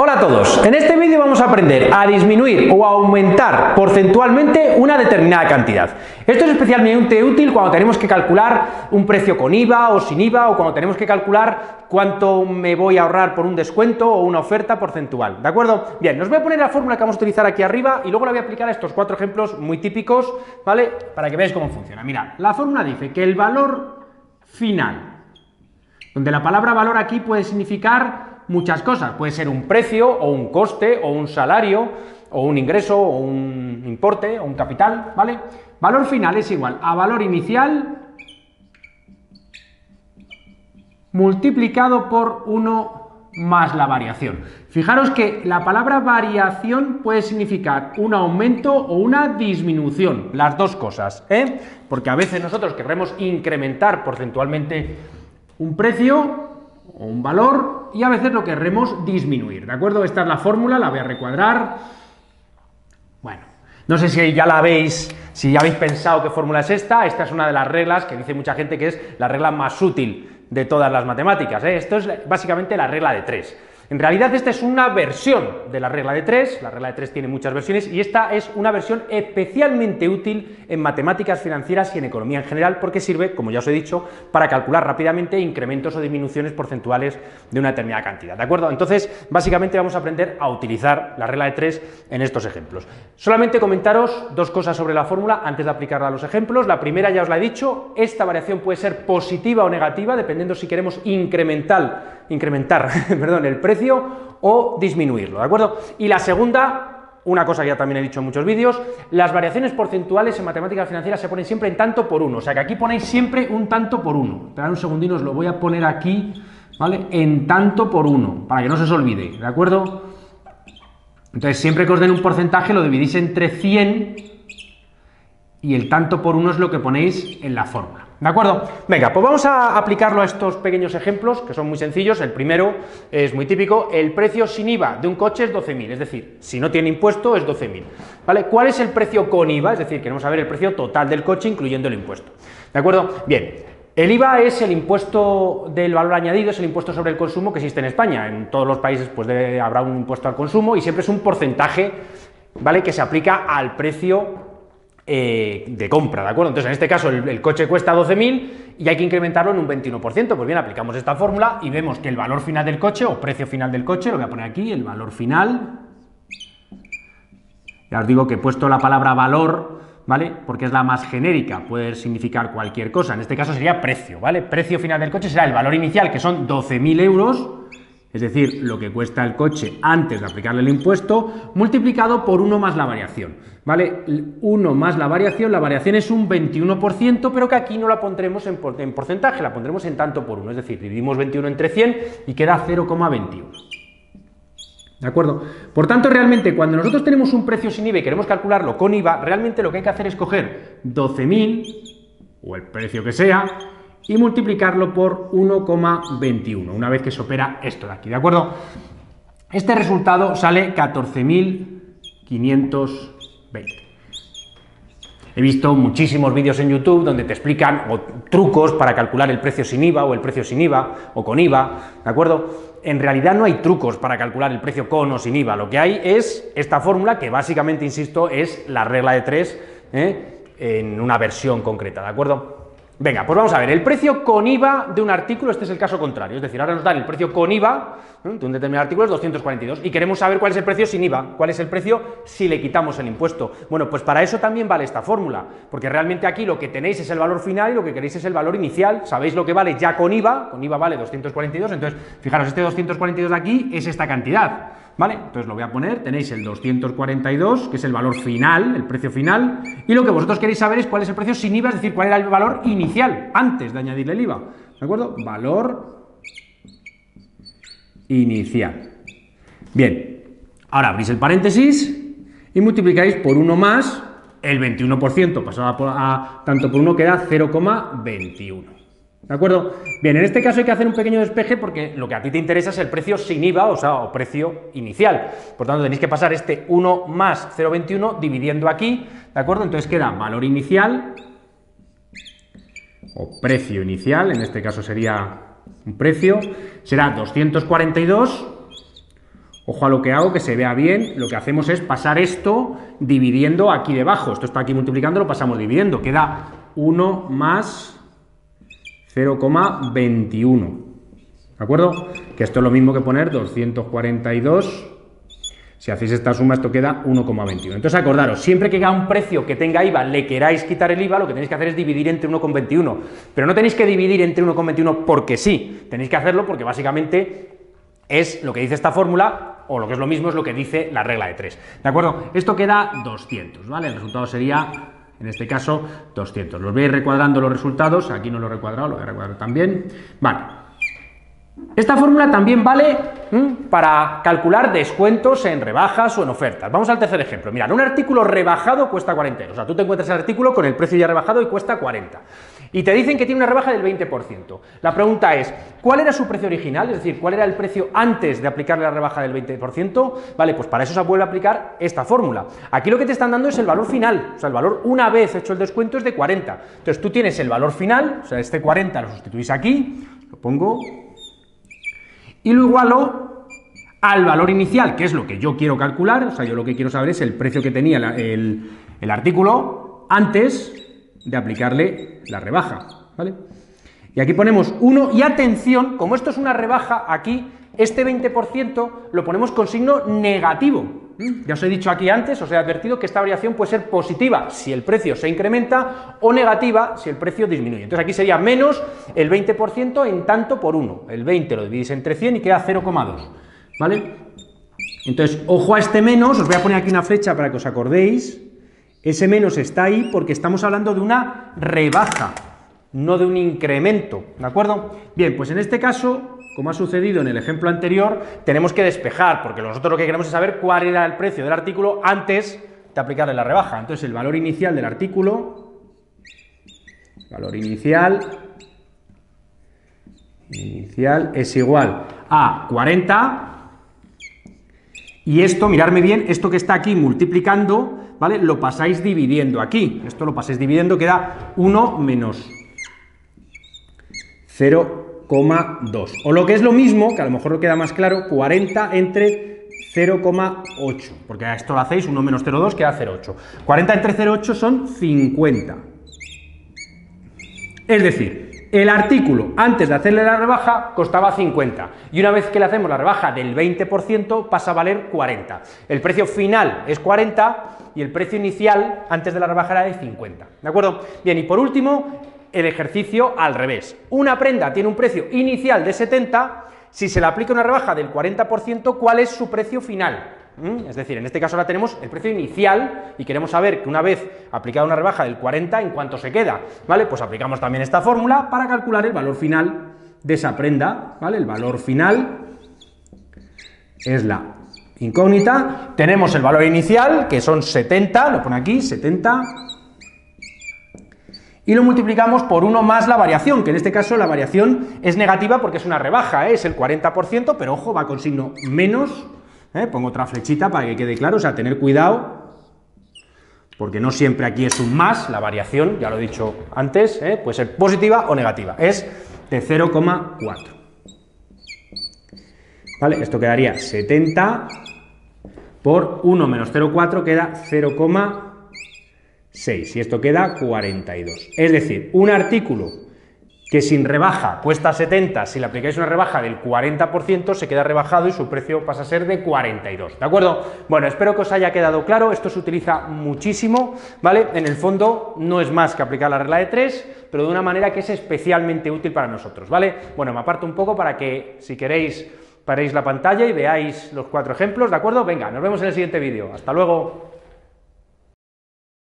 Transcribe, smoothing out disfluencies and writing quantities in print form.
Hola a todos, en este vídeo vamos a aprender a disminuir o a aumentar porcentualmente una determinada cantidad. Esto es especialmente útil cuando tenemos que calcular un precio con IVA o sin IVA, o cuando tenemos que calcular cuánto me voy a ahorrar por un descuento o una oferta porcentual, ¿de acuerdo? Bien, os voy a poner la fórmula que vamos a utilizar aquí arriba y luego la voy a aplicar a estos 4 ejemplos muy típicos, ¿vale? Para que veáis cómo funciona. Mirad, la fórmula dice que el valor final, donde la palabra valor aquí puede significar muchas cosas, puede ser un precio, o un coste, o un salario, o un ingreso, o un importe, o un capital, ¿vale? Valor final es igual a valor inicial multiplicado por 1 más la variación. Fijaros que la palabra variación puede significar un aumento o una disminución, las dos cosas, ¿eh? Porque a veces nosotros queremos incrementar porcentualmente un precio o un valor y a veces lo querremos disminuir, ¿de acuerdo? Esta es la fórmula, la voy a recuadrar. Bueno, no sé si ya la veis, si ya habéis pensado qué fórmula es esta. Esta es una de las reglas que dice mucha gente que es la regla más útil de todas las matemáticas, ¿eh? Esto es básicamente la regla de 3. En realidad esta es una versión de la regla de 3, la regla de 3 tiene muchas versiones y esta es una versión especialmente útil en matemáticas financieras y en economía en general porque sirve, como ya os he dicho, para calcular rápidamente incrementos o disminuciones porcentuales de una determinada cantidad, ¿de acuerdo? Entonces, básicamente vamos a aprender a utilizar la regla de 3 en estos ejemplos. Solamente comentaros dos cosas sobre la fórmula antes de aplicarla a los ejemplos. La primera ya os la he dicho, esta variación puede ser positiva o negativa, dependiendo si queremos incrementar perdón, el precio o disminuirlo, ¿de acuerdo? Y la segunda, una cosa que ya también he dicho en muchos vídeos, las variaciones porcentuales en matemáticas financieras se ponen siempre en tanto por uno, o sea que aquí ponéis siempre un tanto por uno. Esperad un segundino, os lo voy a poner aquí, ¿vale? En tanto por uno, para que no se os olvide, ¿de acuerdo? Entonces siempre que os den un porcentaje lo dividís entre 100 y el tanto por uno es lo que ponéis en la fórmula, ¿de acuerdo? Venga, pues vamos a aplicarlo a estos pequeños ejemplos, que son muy sencillos. El primero es muy típico, el precio sin IVA de un coche es 12.000, es decir, si no tiene impuesto es 12.000, ¿vale? ¿Cuál es el precio con IVA? Es decir, queremos saber el precio total del coche incluyendo el impuesto, ¿de acuerdo? Bien, el IVA es el impuesto del valor añadido, es el impuesto sobre el consumo que existe en España. En todos los países pues habrá un impuesto al consumo y siempre es un porcentaje, ¿vale?, que se aplica al precio de compra, ¿de acuerdo? Entonces, en este caso, el coche cuesta 12.000 y hay que incrementarlo en un 21%. Pues bien, aplicamos esta fórmula y vemos que el valor final del coche, o precio final del coche, lo voy a poner aquí, el valor final. Ya os digo que he puesto la palabra valor, ¿vale?, porque es la más genérica, puede significar cualquier cosa. En este caso sería precio, ¿vale? Precio final del coche será el valor inicial, que son 12.000 euros, es decir, lo que cuesta el coche antes de aplicarle el impuesto, multiplicado por 1 más la variación, ¿vale? 1 más la variación es un 21%, pero que aquí no la pondremos en porcentaje, la pondremos en tanto por 1, es decir, dividimos 21 entre 100 y queda 0,21. ¿De acuerdo? Por tanto, realmente, cuando nosotros tenemos un precio sin IVA y queremos calcularlo con IVA, realmente lo que hay que hacer es coger 12.000, o el precio que sea, y multiplicarlo por 1,21, una vez que se opera esto de aquí, ¿de acuerdo? Este resultado sale 14.520. He visto muchísimos vídeos en YouTube donde te explican trucos para calcular el precio sin IVA o el precio sin IVA o con IVA, ¿de acuerdo? En realidad no hay trucos para calcular el precio con o sin IVA, lo que hay es esta fórmula que básicamente, insisto, es la regla de 3 en una versión concreta, ¿de acuerdo? Venga, pues vamos a ver, el precio con IVA de un artículo, este es el caso contrario, es decir, ahora nos dan el precio con IVA de un determinado artículo, es 242, y queremos saber cuál es el precio sin IVA, cuál es el precio si le quitamos el impuesto. Bueno, pues para eso también vale esta fórmula, porque realmente aquí lo que tenéis es el valor final y lo que queréis es el valor inicial. Sabéis lo que vale ya con IVA vale 242, entonces, fijaros, este 242 de aquí es esta cantidad, ¿vale? Entonces lo voy a poner, tenéis el 242, que es el valor final, el precio final, y lo que vosotros queréis saber es cuál es el precio sin IVA, es decir, cuál era el valor inicial, antes de añadirle el IVA, ¿de acuerdo? Valor inicial. Bien, ahora abrís el paréntesis y multiplicáis por 1 más el 21%, pasado a tanto por 1 queda 0,21. ¿De acuerdo? Bien, en este caso hay que hacer un pequeño despeje porque lo que a ti te interesa es el precio sin IVA, o precio inicial. Por tanto, tenéis que pasar este 1 más 0,21 dividiendo aquí, ¿de acuerdo? Entonces queda valor inicial, o precio inicial, en este caso sería un precio, será 242 Ojo a lo que hago, que se vea bien. Lo que hacemos es pasar esto dividiendo aquí debajo. Esto está aquí multiplicando, lo pasamos dividiendo. Queda 1 más 0,21. ¿De acuerdo? Que esto es lo mismo que poner 242. Si hacéis esta suma, esto queda 1,21. Entonces, acordaros, siempre que haya un precio que tenga IVA, le queráis quitar el IVA, lo que tenéis que hacer es dividir entre 1,21. Pero no tenéis que dividir entre 1,21 porque sí. Tenéis que hacerlo porque básicamente es lo que dice esta fórmula, o lo que es lo mismo, es lo que dice la regla de 3. ¿De acuerdo? Esto queda 200, ¿vale? El resultado sería, en este caso, 200. Los veis recuadrando los resultados. Aquí no lo he recuadrado, lo voy a recuadrar también. Vale. Esta fórmula también vale para calcular descuentos en rebajas o en ofertas. Vamos al tercer ejemplo. Mirad, un artículo rebajado cuesta 40 euros. O sea, tú te encuentras el artículo con el precio ya rebajado y cuesta 40. Y te dicen que tiene una rebaja del 20%. La pregunta es, ¿cuál era su precio original? Es decir, ¿cuál era el precio antes de aplicarle la rebaja del 20%? Vale, pues para eso se vuelve a aplicar esta fórmula. Aquí lo que te están dando es el valor final. O sea, el valor una vez hecho el descuento es de 40. Entonces tú tienes el valor final, o sea, este 40 lo sustituís aquí, lo pongo, y lo igualo al valor inicial, que es lo que yo quiero calcular. O sea, yo lo que quiero saber es el precio que tenía el artículo antes de aplicarle la rebaja, ¿vale? Y aquí ponemos 1, y atención, como esto es una rebaja, aquí este 20% lo ponemos con signo negativo. Ya os he dicho aquí antes, os he advertido que esta variación puede ser positiva si el precio se incrementa o negativa si el precio disminuye. Entonces aquí sería menos el 20% en tanto por 1. El 20 lo dividís entre 100 y queda 0,2, ¿vale? Entonces, ojo a este menos, os voy a poner aquí una flecha para que os acordéis. Ese menos está ahí porque estamos hablando de una rebaja, no de un incremento, ¿de acuerdo? Bien, pues en este caso, como ha sucedido en el ejemplo anterior, tenemos que despejar, porque nosotros lo que queremos es saber cuál era el precio del artículo antes de aplicarle la rebaja. Entonces, el valor inicial del artículo, valor inicial es igual a 40, y esto, miradme bien, esto que está aquí multiplicando, ¿vale? Lo pasáis dividiendo aquí. Esto lo pasáis dividiendo, queda 1 menos 0,2. O lo que es lo mismo, que a lo mejor lo queda más claro, 40 entre 0,8. Porque a esto lo hacéis, 1 menos 0,2 queda 0,8. 40 entre 0,8 son 50. Es decir, el artículo, antes de hacerle la rebaja, costaba 50, y una vez que le hacemos la rebaja del 20%, pasa a valer 40. El precio final es 40, y el precio inicial, antes de la rebaja, era de 50, ¿de acuerdo? Bien, y por último, el ejercicio al revés. Una prenda tiene un precio inicial de 70, si se le aplica una rebaja del 40%, ¿cuál es su precio final? Es decir, en este caso ahora tenemos el precio inicial y queremos saber que una vez aplicada una rebaja del 40, ¿en cuánto se queda? ¿Vale? Pues aplicamos también esta fórmula para calcular el valor final de esa prenda, ¿vale? El valor final es la incógnita. Tenemos el valor inicial, que son 70, lo pone aquí, 70, y lo multiplicamos por 1 más la variación, que en este caso la variación es negativa porque es una rebaja, es el 40%, pero ojo, va con signo menos. Pongo otra flechita para que quede claro, o sea, tener cuidado, porque no siempre aquí es un más, la variación, ya lo he dicho antes, puede ser positiva o negativa, es de 0,4. ¿Vale? Esto quedaría 70 por 1 menos 0,4 queda 0,6, y esto queda 42. Es decir, un artículo que sin rebaja cuesta 70, si le aplicáis una rebaja del 40%, se queda rebajado y su precio pasa a ser de 42, ¿de acuerdo? Bueno, espero que os haya quedado claro, esto se utiliza muchísimo, ¿vale? En el fondo no es más que aplicar la regla de 3, pero de una manera que es especialmente útil para nosotros, ¿vale? Bueno, me aparto un poco para que, si queréis, paréis la pantalla y veáis los 4 ejemplos, ¿de acuerdo? Venga, nos vemos en el siguiente vídeo, hasta luego.